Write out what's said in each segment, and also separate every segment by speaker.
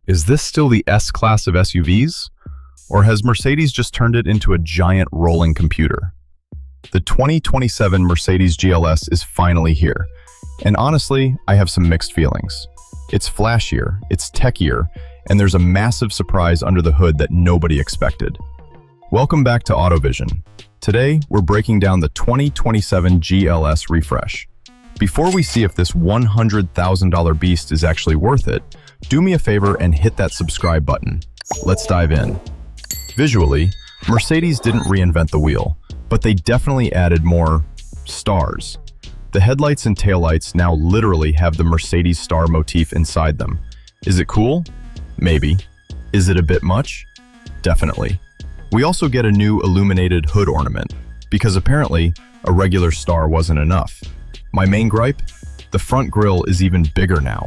Speaker 1: Is this still the S-Class of SUVs? Or has Mercedes just turned it into a giant rolling computer? The 2027 Mercedes GLS is finally here. And honestly, I have some mixed feelings. It's flashier, it's techier, and there's a massive surprise under the hood that nobody expected. Welcome back to AutoVision. Today, we're breaking down the 2027 GLS refresh. Before we see if this $100,000 beast is actually worth it, do me a favor and hit that subscribe button. Let's dive in. Visually, Mercedes didn't reinvent the wheel, but they definitely added more stars. The headlights and taillights now literally have the Mercedes star motif inside them. Is it cool? Maybe. Is it a bit much? Definitely. We also get a new illuminated hood ornament, because apparently a regular star wasn't enough. My main gripe? The front grille is even bigger now.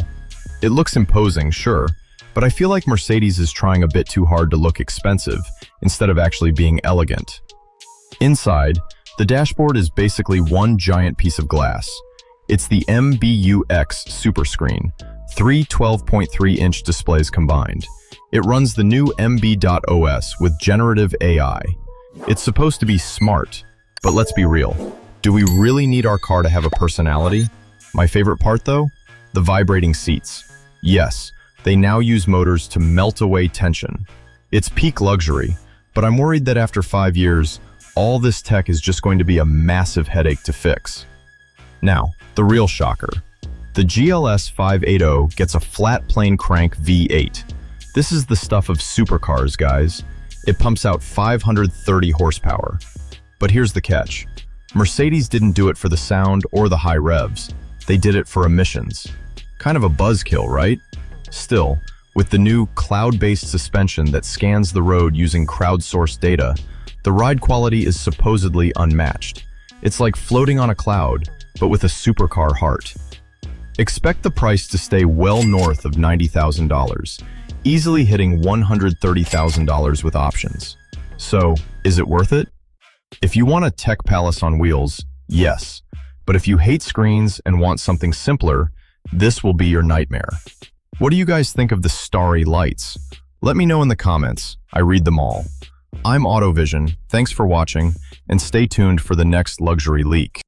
Speaker 1: It looks imposing, sure, but I feel like Mercedes is trying a bit too hard to look expensive instead of actually being elegant. Inside, the dashboard is basically one giant piece of glass. It's the MBUX Superscreen, three 12.3-inch displays combined. It runs the new MB.OS with generative AI. It's supposed to be smart, but let's be real. Do we really need our car to have a personality? My favorite part though? The vibrating seats. Yes, they now use motors to melt away tension. It's peak luxury, but I'm worried that after 5 years, all this tech is just going to be a massive headache to fix. Now, the real shocker. The GLS 580 gets a flat plane crank V8. This is the stuff of supercars, guys. It pumps out 530 horsepower. But here's the catch. Mercedes didn't do it for the sound or the high revs. They did it for emissions. Kind of a buzzkill, right? Still, with the new cloud-based suspension that scans the road using crowdsourced data, the ride quality is supposedly unmatched. It's like floating on a cloud, but with a supercar heart. Expect the price to stay well north of $90,000, easily hitting $130,000 with options. So, is it worth it? If you want a tech palace on wheels, yes. But if you hate screens and want something simpler, this will be your nightmare. What do you guys think of the starry lights? Let me know in the comments. I read them all. I'm AutoVision. Thanks for watching, and stay tuned for the next luxury leak.